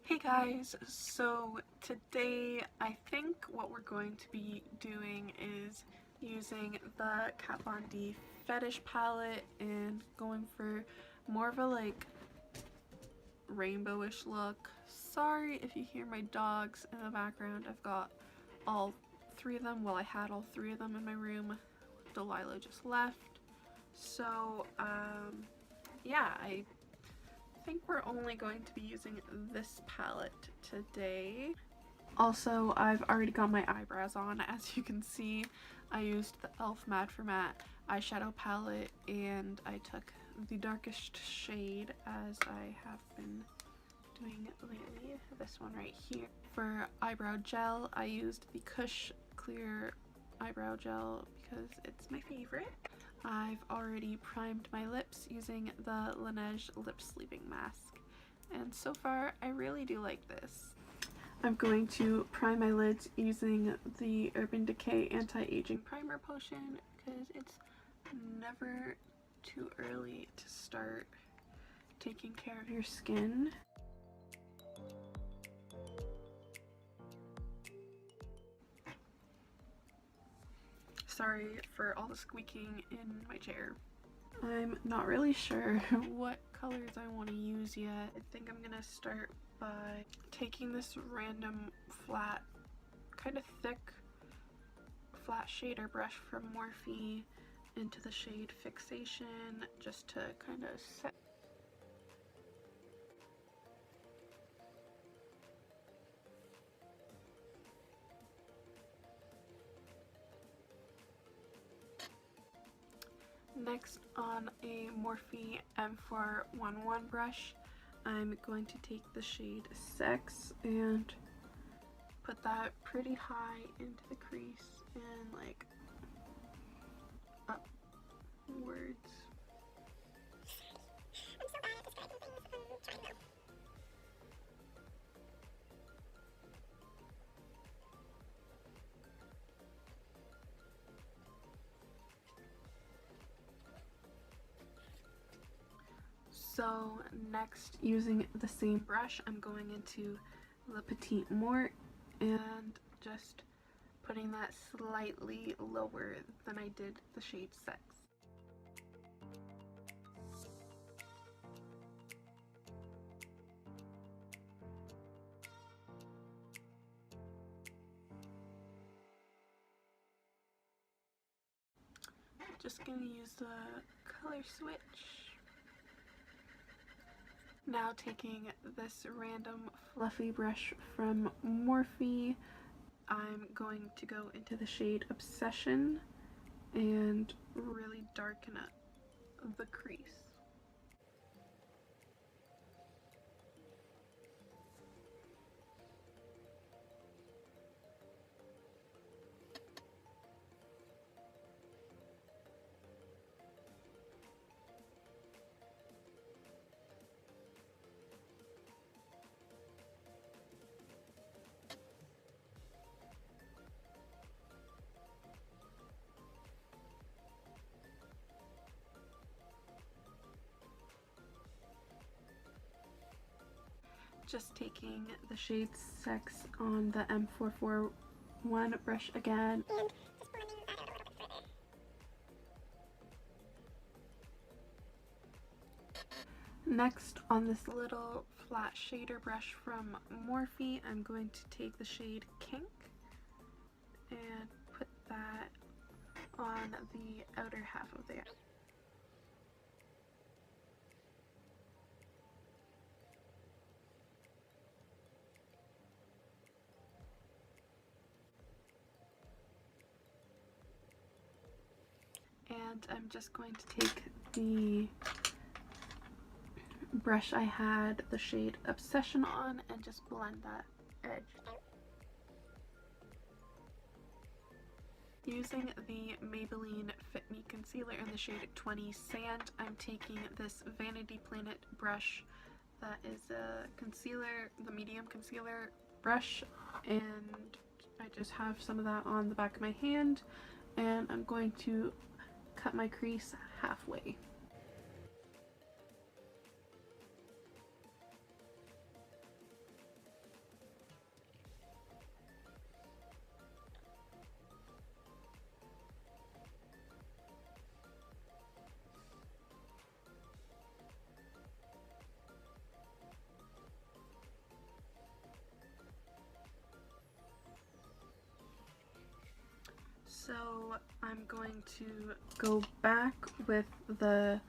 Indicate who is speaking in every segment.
Speaker 1: Hey guys, so today I think what we're going to be doing is using the Kat Von D Fetish palette and going for more of a rainbowish look. Sorry if you hear my dogs in the background. I've got all three of them. Well, I had all three of them in my room. Delilah just left. So yeah, I think we're only going to be using this palette today. Also, I've already got my eyebrows on. As you can see, I used the e.l.f. Matte for Matte eyeshadow palette and I took the darkest shade, as I have been doing lately, this one right here. For eyebrow gel, I used the Kush clear eyebrow gel because it's my favorite. I've already primed my lips using the Laneige lip sleeping mask, and so far I really do like this. I'm going to prime my lids using the Urban Decay Anti-Aging Primer Potion because it's never too early to start taking care of your skin. Sorry for all the squeaking in my chair. I'm not really sure what colors I want to use yet. I think I'm gonna start by taking this random flat, kind of thick, flat shader brush from Morphe into the shade Fixation, just to kind of set. Next, on a Morphe M411 brush, I'm going to take the shade Sex and put that pretty high into the crease and like upwards. I'm so bad at describing things. I'm trying though. So next, using the same brush, I'm going into Le Petit Mort and just putting that slightly lower than I did the shade Sex. Just gonna use the color switch. Now taking this random fluffy brush from Morphe, I'm going to go into the shade Obsession and really darken up the crease. Just taking the shade Sex on the M441 brush again. And just blending that out a little bit further. Next, on this little flat shader brush from Morphe, I'm going to take the shade Kink and put that on the outer half of the eye. And I'm just going to take the brush I had the shade Obsession on and just blend that edge out. Using the Maybelline Fit Me Concealer in the shade 20 Sand, I'm taking this Vanity Planet brush that is a concealer, the medium concealer brush, and I just have some of that on the back of my hand, and I'm going to cut my crease halfway. So I'm going to go back with the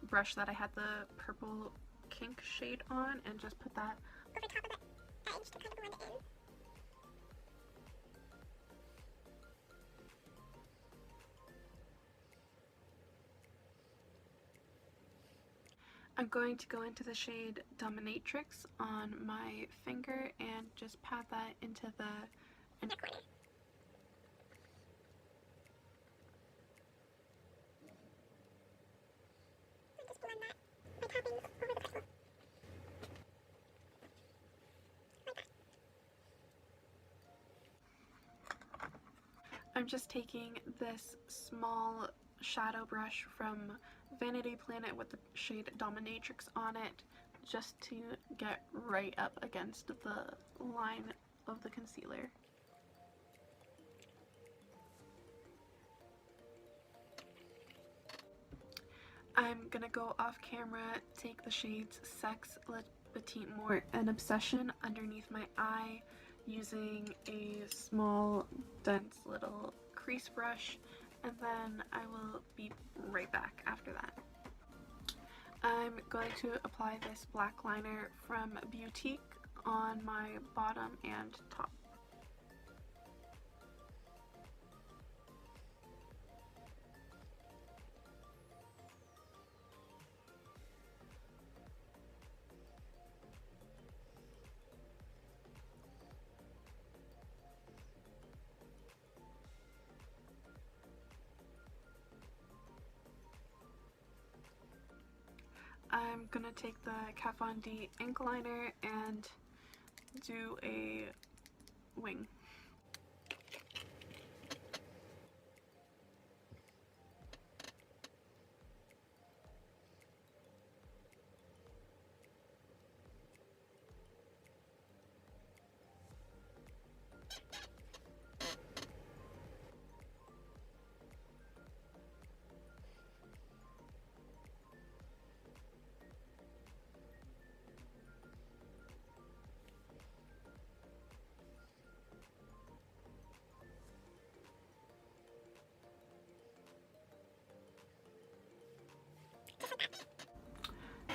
Speaker 1: brush that I had the purple kink shade on and just put that over top of the edge to kind of blend it in. I'm going to go into the shade Dominatrix on my finger and just pat that into the inner corner. Just blend that by tapping over the pencil. Like that. I'm just taking this small shadow brush from Vanity Planet with the shade Dominatrix on it just to get right up against the line of the concealer. I'm gonna go off camera, take the shades Sex, Le Petite Mort, and Obsession underneath my eye using a small, dense little crease brush, and then I will be right back after that. I'm going to apply this black liner from Beautique on my bottom and top. I'm gonna take the Kat Von D ink liner and do a wing.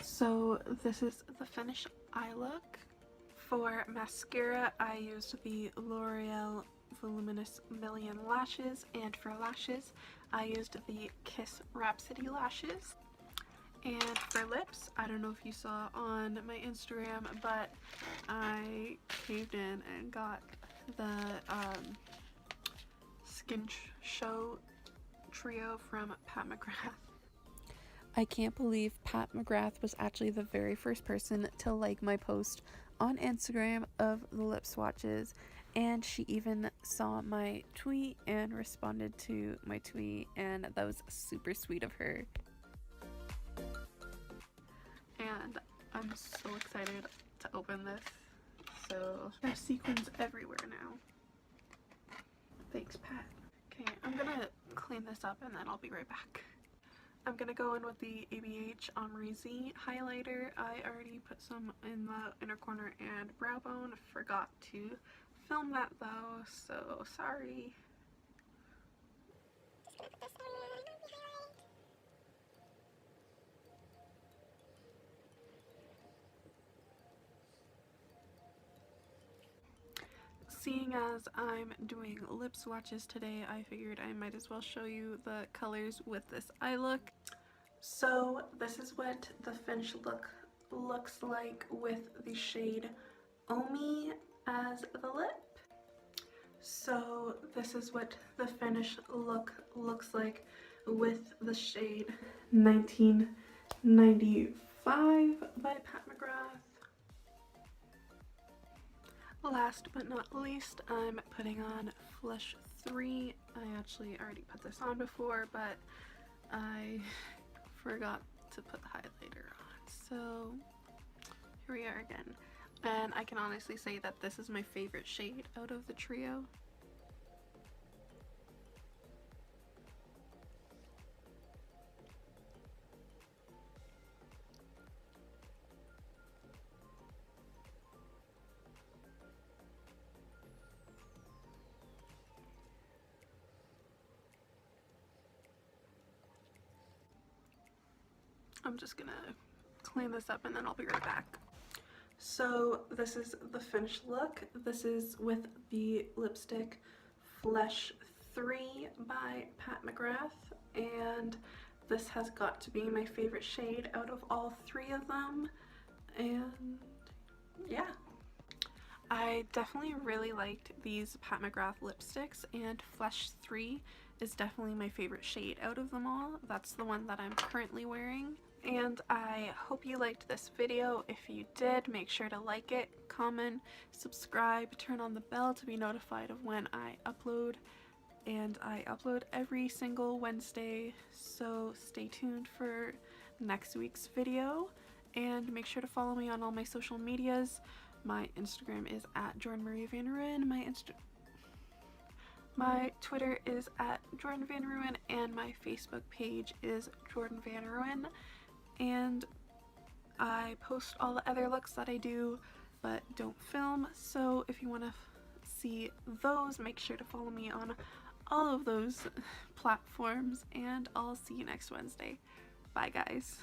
Speaker 1: So this is the finished eye look. For mascara, I used the L'Oreal Voluminous Million Lashes, and for lashes, I used the Kiss Rhapsody lashes. And for lips, I don't know if you saw on my Instagram, but I caved in and got the Skin Show trio from Mcgrath. I can't believe Pat McGrath was actually the very first person to like my post on Instagram of the lip swatches, and she even saw my tweet and responded to my tweet, and that was super sweet of her. And I'm so excited to open this. So there's sequins everywhere now. Thanks, Pat. Okay, I'm gonna clean this up and then I'll be right back. I'm gonna go in with the Abh Amrezy Highlighter. I already put some in the inner corner and brow bone. Forgot to film that though, so sorry. Just gonna put this on the highlight. Seeing as I'm doing lip swatches today, I figured I might as well show you the colors with this eye look. So this is what the finished look looks like with the shade Omi as the lip. So this is what the finished look looks like with the shade 1995 by Pat McGrath. Last but not least, I'm putting on Flush 3. I actually already put this on before, but I forgot to put the highlighter on. So here we are again. And I can honestly say that this is my favorite shade out of the trio. I'm just gonna clean this up and then I'll be right back. So this is the finished look. This is with the lipstick Flesh 3 by Mcgrath, and this has got to be my favorite shade out of all three of them, and yeah. I definitely really liked these Mcgrath lipsticks, and Flesh 3 is definitely my favorite shade out of them all. That's the one that I'm currently wearing. And I hope you liked this video. If you did, make sure to like it, comment, subscribe, turn on the bell to be notified of when I upload. And I upload every single Wednesday, so stay tuned for next week's video. And make sure to follow me on all my social medias. My Instagram is at Jordan Marie Van Ruin. My Twitter is at Jordan Van Ruin, and my Facebook page is Jordan Van Ruin. And I post all the other looks that I do but don't film, so if you want to see those, make sure to follow me on all of those platforms, and I'll see you next Wednesday. Bye guys.